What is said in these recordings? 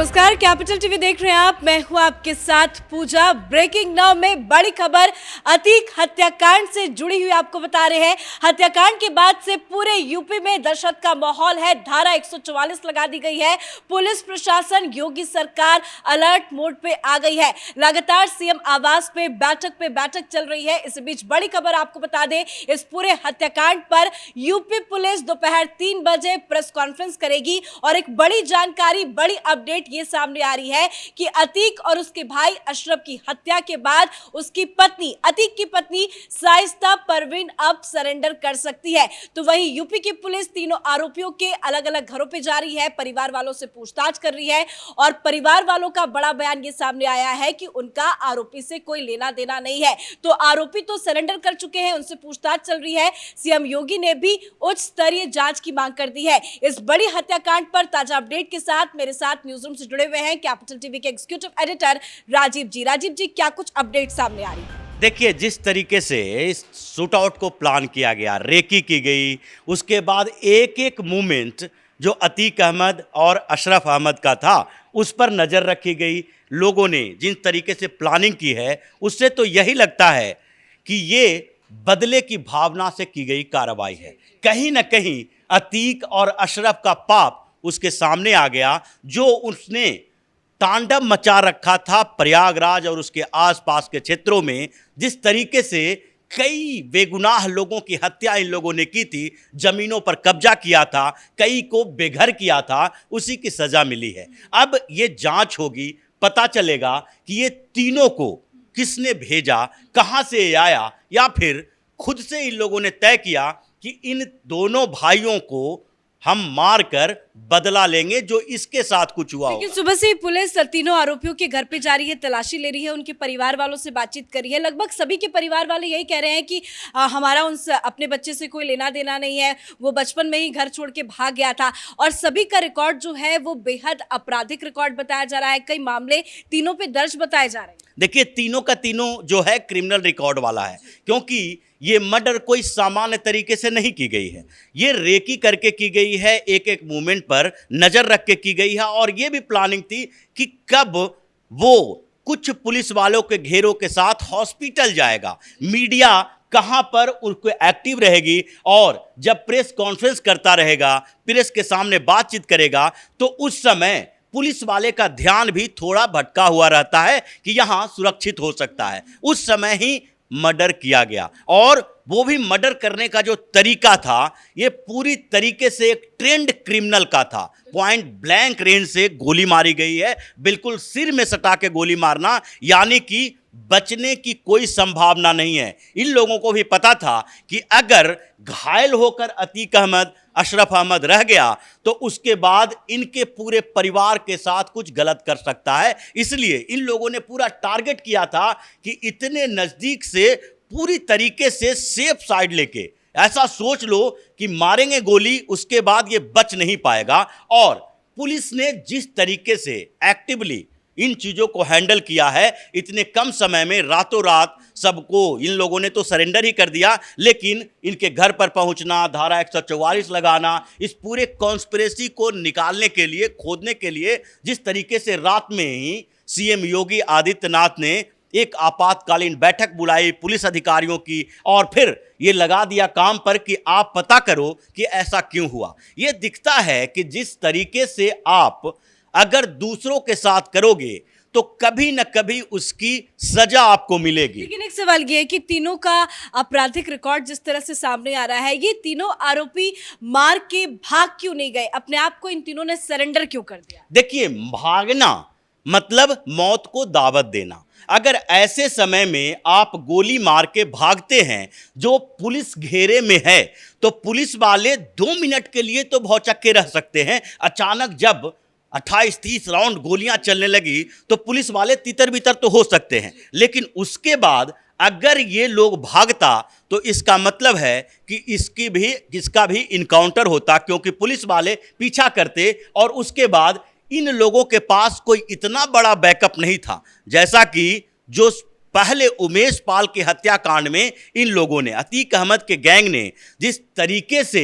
नमस्कार, capital TV देख रहे हैं आप। मैं हूं आपके साथ पूजा। ब्रेकिंग नाउ में बड़ी खबर अतीक हत्याकांड से जुड़ी हुई आपको बता रहे हैं। हत्याकांड के बाद से पूरे यूपी में दहशत का माहौल है। धारा 144 लगा दी गई है। पुलिस प्रशासन, योगी सरकार अलर्ट मोड पे आ गई है। लगातार सीएम आवास पे बैठक चल रही है। इस बीच बड़ी खबर आपको बता दें, इस पूरे हत्याकांड पर यूपी पुलिस दोपहर 3 बजे प्रेस कॉन्फ्रेंस करेगी और एक बड़ी जानकारी, बड़ी अपडेट ये सामने आ रही है कि अतीक और उसके भाई अशरफ की हत्या के बाद उसकी पत्नी, अतीक की पत्नी शाइस्ता परवीन अब सरेंडर कर सकती है। तो वहीं यूपी की पुलिस तीनों आरोपियों के अलग अलग घरों पे जा रही है, परिवार वालों से पूछताछ कर रही है और परिवार वालों का बड़ा बयान ये सामने आया है कि उनका आरोपी से कोई लेना देना नहीं है। तो आरोपी तो सरेंडर कर चुके हैं, उनसे पूछताछ चल रही है। सीएम योगी ने भी उच्च स्तरीय जांच की मांग कर दी है। इस बड़ी हत्याकांड पर ताजा अपडेट के साथ मेरे साथ न्यूज रूम से जुड़े हुए हैं कैपिटल टीवी के एग्जीक्यूटिव एडिटर राजीव जी, क्या कुछ अपडेट सामने आ रही है? देखिए, जिस तरीके से इस शूट आउट को प्लान किया गया, रेकी की गई, उसके बाद एक एक मूवमेंट जो अतीक अहमद और अशरफ अहमद का था उस पर नज़र रखी गई। लोगों ने जिन तरीके से प्लानिंग की है उससे तो यही लगता है कि ये बदले की भावना से की गई कार्रवाई है। कहीं ना कहीं अतीक और अशरफ का पाप उसके सामने आ गया, जो उसने तांडव मचा रखा था प्रयागराज और उसके आसपास के क्षेत्रों में। जिस तरीके से कई बेगुनाह लोगों की हत्या इन लोगों ने की थी, जमीनों पर कब्जा किया था, कई को बेघर किया था, उसी की सजा मिली है। अब ये जांच होगी, पता चलेगा कि ये तीनों को किसने भेजा, कहां से ये आया, या फिर खुद से इन लोगों ने तय किया कि इन दोनों भाइयों को हम मारकर बदला लेंगे जो इसके साथ कुछ हुआ। लेकिन सुबह से ही पुलिस तीनों आरोपियों के घर पे जा रही है, तलाशी ले रही है, उनके परिवार वालों से बातचीत कर रही है। लगभग सभी के परिवार वाले यही कह रहे हैं कि हमारा उनसे, अपने बच्चे से कोई लेना देना नहीं है, वो बचपन में ही घर छोड़ के भाग गया था। और सभी का रिकॉर्ड जो है वो बेहद आपराधिक रिकॉर्ड बताया जा रहा है। कई मामले तीनों पे दर्ज बताए जा रहे हैं। देखिए, तीनों का तीनों जो है क्रिमिनल रिकॉर्ड वाला है, क्योंकि ये मर्डर कोई सामान्य तरीके से नहीं की गई है। ये रेकी करके की गई है, एक एक मूवमेंट पर नज़र रख के की गई है। और ये भी प्लानिंग थी कि कब वो कुछ पुलिस वालों के घेरों के साथ हॉस्पिटल जाएगा, मीडिया कहाँ पर उनको एक्टिव रहेगी, और जब प्रेस कॉन्फ्रेंस करता रहेगा, प्रेस के सामने बातचीत करेगा, तो उस समय पुलिस वाले का ध्यान भी थोड़ा भटका हुआ रहता है कि यहाँ सुरक्षित हो सकता है। उस समय ही मर्डर किया गया, और वो भी मर्डर करने का जो तरीका था ये पूरी तरीके से एक ट्रेंड क्रिमिनल का था। पॉइंट ब्लैंक रेंज से गोली मारी गई है, बिल्कुल सिर में सटा के गोली मारना, यानी कि बचने की कोई संभावना नहीं है। इन लोगों को भी पता था कि अगर घायल होकर अतीक अहमद, अशरफ अहमद रह गया तो उसके बाद इनके पूरे परिवार के साथ कुछ गलत कर सकता है। इसलिए इन लोगों ने पूरा टारगेट किया था कि इतने नज़दीक से पूरी तरीके से सेफ साइड लेके, ऐसा सोच लो कि मारेंगे गोली, उसके बाद ये बच नहीं पाएगा। और पुलिस ने जिस तरीके से एक्टिवली इन चीज़ों को हैंडल किया है, इतने कम समय में रातों रात सबको इन लोगों ने तो सरेंडर ही कर दिया, लेकिन इनके घर पर पहुंचना, धारा 144 लगाना, इस पूरे कॉन्स्पिरेसी को निकालने के लिए, खोदने के लिए, जिस तरीके से रात में ही सीएम योगी आदित्यनाथ ने एक आपातकालीन बैठक बुलाई पुलिस अधिकारियों की, और फिर ये लगा दिया काम पर कि आप पता करो कि ऐसा क्यों हुआ। ये दिखता है कि जिस तरीके से आप अगर दूसरों के साथ करोगे तो कभी न कभी उसकी सजा आपको मिलेगी। लेकिन एक सवाल ये है कि तीनों का आपराधिक रिकॉर्ड जिस तरह से सामने आ रहा है, ये तीनों आरोपी मार के भाग क्यों नहीं गए? अपने आप को इन तीनों ने सरेंडर क्यों कर दिया? देखिए, भागना मतलब मौत को दावत देना। अगर ऐसे समय में आप गोली मार के भागते हैं जो पुलिस घेरे में है, तो पुलिस वाले 2 मिनट के लिए तो भौचक्के रह सकते हैं। अचानक जब 28-30 राउंड गोलियां चलने लगी तो पुलिस वाले तितर बितर तो हो सकते हैं, लेकिन उसके बाद अगर ये लोग भागता तो इसका मतलब है कि इसका भी इनकाउंटर होता, क्योंकि पुलिस वाले पीछा करते और उसके बाद इन लोगों के पास कोई इतना बड़ा बैकअप नहीं था। जैसा कि जो पहले उमेश पाल के हत्याकांड में इन लोगों ने, अतीक अहमद के गैंग ने जिस तरीके से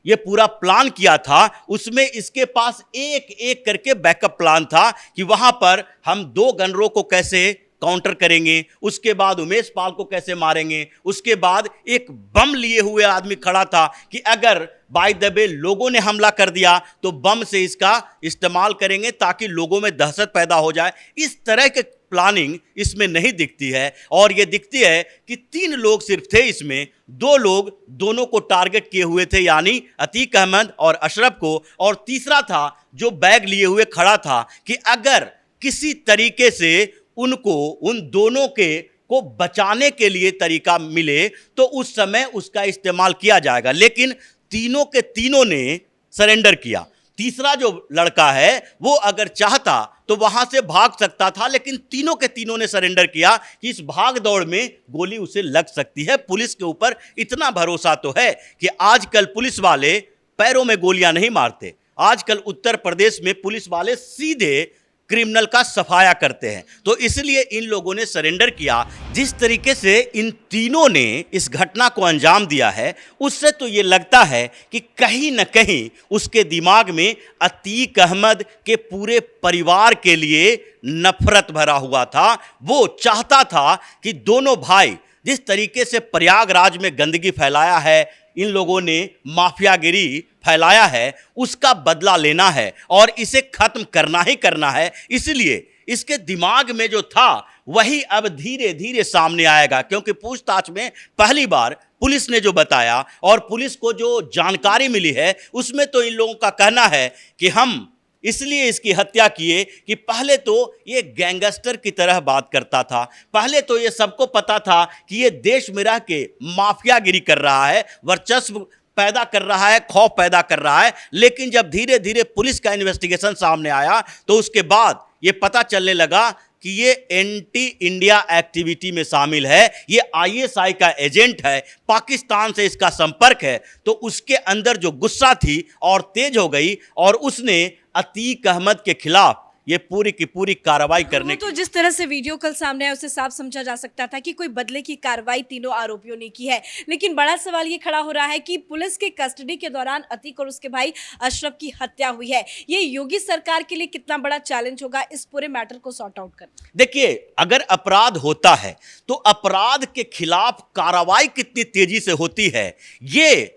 ये पूरा प्लान किया था, उसमें इसके पास एक एक करके बैकअप प्लान था कि वहां पर हम 2 गनरों को कैसे काउंटर करेंगे, उसके बाद उमेश पाल को कैसे मारेंगे, उसके बाद एक बम लिए हुए आदमी खड़ा था कि अगर बाय द वे लोगों ने हमला कर दिया तो बम से इसका इस्तेमाल करेंगे ताकि लोगों में दहशत पैदा हो जाए। इस तरह के प्लानिंग इसमें नहीं दिखती है, और ये दिखती है कि 3 लोग सिर्फ थे इसमें, 2 लोग दोनों को टारगेट किए हुए थे, यानी अतीक अहमद और अशरफ को, और तीसरा था जो बैग लिए हुए खड़ा था कि अगर किसी तरीके से उनको उन दोनों को बचाने के लिए तरीका मिले तो उस समय उसका इस्तेमाल किया जाएगा। लेकिन तीनों के तीनों ने सरेंडर किया। तीसरा जो लड़का है वो अगर चाहता तो वहां से भाग सकता था, लेकिन तीनों के तीनों ने सरेंडर किया कि इस भाग दौड़ में गोली उसे लग सकती है। पुलिस के ऊपर इतना भरोसा तो है कि आजकल पुलिस वाले पैरों में गोलियां नहीं मारते। आजकल उत्तर प्रदेश में पुलिस वाले सीधे क्रिमिनल का सफाया करते हैं, तो इसलिए इन लोगों ने सरेंडर किया। जिस तरीके से इन तीनों ने इस घटना को अंजाम दिया है, उससे तो ये लगता है कि कहीं न कहीं उसके दिमाग में अतीक अहमद के पूरे परिवार के लिए नफरत भरा हुआ था। वो चाहता था कि दोनों भाई, जिस तरीके से प्रयागराज में गंदगी फैलाया है, इन लोगों ने माफियागिरी फैलाया है, उसका बदला लेना है और इसे खत्म करना ही करना है। इसलिए इसके दिमाग में जो था वही अब धीरे धीरे सामने आएगा, क्योंकि पूछताछ में पहली बार पुलिस ने जो बताया और पुलिस को जो जानकारी मिली है उसमें तो इन लोगों का कहना है कि हम इसलिए इसकी हत्या किए कि पहले तो ये गैंगस्टर की तरह बात करता था, पहले तो ये सबको पता था कि ये देश में रह के माफियागिरी कर रहा है, वर्चस्व पैदा कर रहा है, खौफ पैदा कर रहा है। लेकिन जब धीरे धीरे पुलिस का इन्वेस्टिगेशन सामने आया तो उसके बाद ये पता चलने लगा कि ये एंटी इंडिया एक्टिविटी में शामिल है, ये आईएसआई का एजेंट है, पाकिस्तान से इसका संपर्क है। तो उसके अंदर जो गुस्सा थी और तेज हो गई और उसने अतीक अहमद के खिलाफ ये पूरी की पूरी कार्रवाई करने तो जिस तरह से वीडियो कल सामने आया उससे साफ समझा जा सकता था कि कोई बदले की कार्रवाई तीनों आरोपियों ने की है। लेकिन बड़ा सवाल ये खड़ा हो रहा है कि पुलिस के कस्टडी के दौरान अतीक और उसके भाई अशरफ की हत्या हुई है। ये योगी सरकार के लिए कितना बड़ा चैलेंज होगा इस पूरे मैटर को सॉर्ट आउट करना। देखिए, अगर अपराध होता है तो अपराध के खिलाफ कार्रवाई कितनी तेजी से होती है ये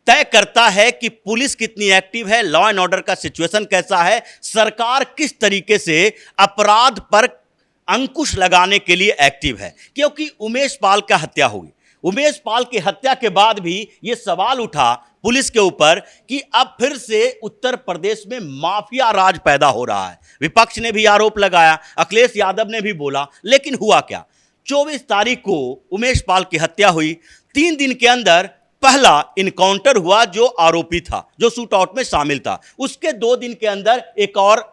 तय करता है कि पुलिस कितनी एक्टिव है, लॉ एंड ऑर्डर का सिचुएशन कैसा है, सरकार किस तरीके से अपराध पर अंकुश लगाने के लिए एक्टिव है। क्योंकि उमेश पाल का हत्या हुई, उमेश पाल की हत्या के बाद भी यह सवाल उठा पुलिस के ऊपर कि अब फिर से उत्तर प्रदेश में माफिया राज पैदा हो रहा है। विपक्ष ने भी आरोप लगाया, अखिलेश यादव ने भी बोला, लेकिन हुआ क्या? 24 तारीख को उमेश पाल की हत्या हुई। 3 दिन के अंदर पहला इनकाउंटर हुआ जो आरोपी था, जो शूट आउट में शामिल था। उसके 2 दिन के अंदर एक और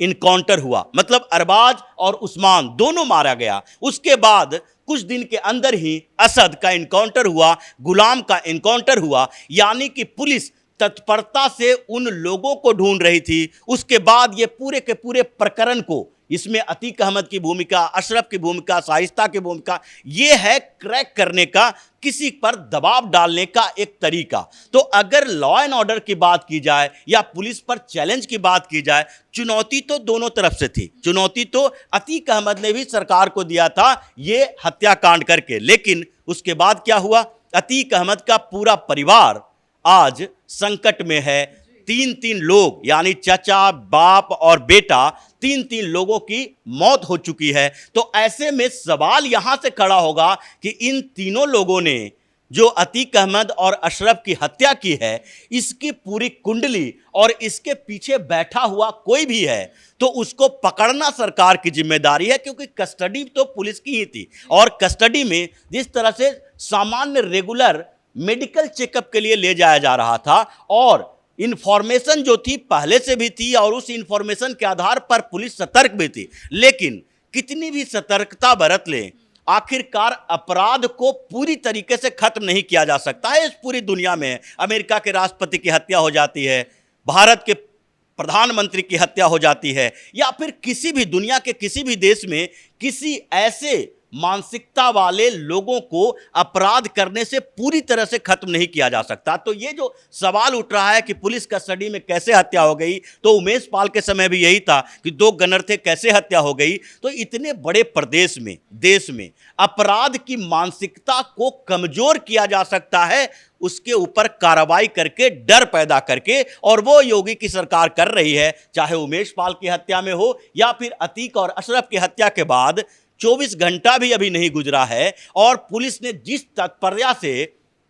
इनकाउंटर हुआ, मतलब अरबाज और उस्मान दोनों मारा गया। उसके बाद कुछ दिन के अंदर ही असद का इनकाउंटर हुआ, गुलाम का इनकाउंटर हुआ। यानी कि पुलिस तत्परता से उन लोगों को ढूंढ रही थी। उसके बाद ये पूरे के पूरे प्रकरण को, इसमें अतीक अहमद की भूमिका, अशरफ की भूमिका, शाइस्ता की भूमिका, ये है क्रैक करने का, किसी पर दबाव डालने का एक तरीका। तो अगर लॉ एंड ऑर्डर की बात की जाए या पुलिस पर चैलेंज की बात की जाए, चुनौती तो दोनों तरफ से थी। चुनौती तो अतीक अहमद ने भी सरकार को दिया था ये हत्याकांड करके, लेकिन उसके बाद क्या हुआ? अतीक अहमद का पूरा परिवार आज संकट में है। 3-3 लोग, यानी चाचा, बाप और बेटा, 3-3 लोगों की मौत हो चुकी है। तो ऐसे में सवाल यहां से खड़ा होगा कि इन तीनों लोगों ने जो अतीक अहमद और अशरफ की हत्या की है, इसकी पूरी कुंडली और इसके पीछे बैठा हुआ कोई भी है तो उसको पकड़ना सरकार की जिम्मेदारी है, क्योंकि कस्टडी तो पुलिस की ही थी। और कस्टडी में जिस तरह से सामान्य रेगुलर मेडिकल चेकअप के लिए ले जाया जा रहा था और इंफॉर्मेशन जो थी पहले से भी थी और उस इंफॉर्मेशन के आधार पर पुलिस सतर्क भी थी, लेकिन कितनी भी सतर्कता बरत ले, आखिरकार अपराध को पूरी तरीके से खत्म नहीं किया जा सकता है। इस पूरी दुनिया में अमेरिका के राष्ट्रपति की हत्या हो जाती है, भारत के प्रधानमंत्री की हत्या हो जाती है, या फिर किसी भी दुनिया के किसी भी देश में किसी ऐसे मानसिकता वाले लोगों को अपराध करने से पूरी तरह से खत्म नहीं किया जा सकता। तो ये जो सवाल उठ रहा है कि पुलिस कस्टडी में कैसे हत्या हो गई, तो उमेश पाल के समय भी यही था कि 2 गनर थे, कैसे हत्या हो गई। तो इतने बड़े प्रदेश में, देश में अपराध की मानसिकता को कमजोर किया जा सकता है, उसके ऊपर कार्रवाई करके, डर पैदा करके, और वो योगी की सरकार कर रही है। चाहे उमेश पाल की हत्या में हो या फिर अतीक और अशरफ की हत्या के बाद 24 घंटा भी अभी नहीं गुजरा है और पुलिस ने जिस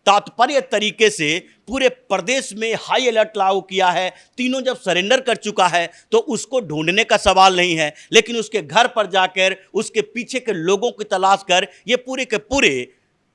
तात्पर्य तरीके से पूरे प्रदेश में हाई अलर्ट लागू किया है, तीनों जब सरेंडर कर चुका है तो उसको ढूंढने का सवाल नहीं है, लेकिन उसके घर पर जाकर उसके पीछे के लोगों की तलाश कर ये पूरे के पूरे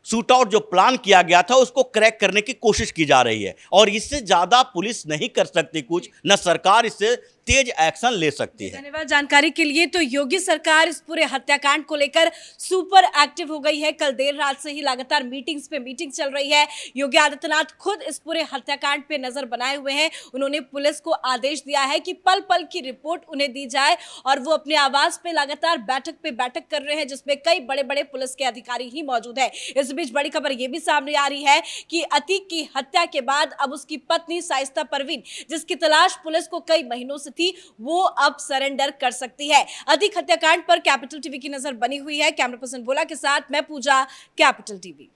शूट आउट जो प्लान किया गया था उसको क्रैक करने की कोशिश की जा रही है। और इससे ज्यादा पुलिस नहीं कर सकती कुछ, न सरकार इससे तेज एक्शन ले सकती है। धन्यवाद जानकारी के लिए। तो योगी सरकार इस पूरे हत्याकांड को लेकर सुपर एक्टिव हो गई है। कल देर रात से ही लगातार मीटिंग्स पे मीटिंग चल रही है। योगी आदित्यनाथ खुद इस पूरे हत्याकांड पे नजर बनाए हुए हैं। उन्होंने पुलिस को आदेश दिया है कि पल पल की रिपोर्ट उन्हें दी जाए और वो अपने आवास पे लगातार बैठक पे बैठक कर रहे हैं, जिसमें कई बड़े बड़े पुलिस के अधिकारी ही मौजूद है। इस बीच बड़ी खबर यह भी सामने आ रही है कि अतीक की हत्या के बाद अब उसकी पत्नी शाइस्ता परवीन, जिसकी तलाश पुलिस को कई महीनों से थी, वो अब सरेंडर कर सकती है। अतीक हत्याकांड पर कैपिटल टीवी की नजर बनी हुई है। कैमरा पर्सन भोला के साथ मैं पूजा, कैपिटल टीवी।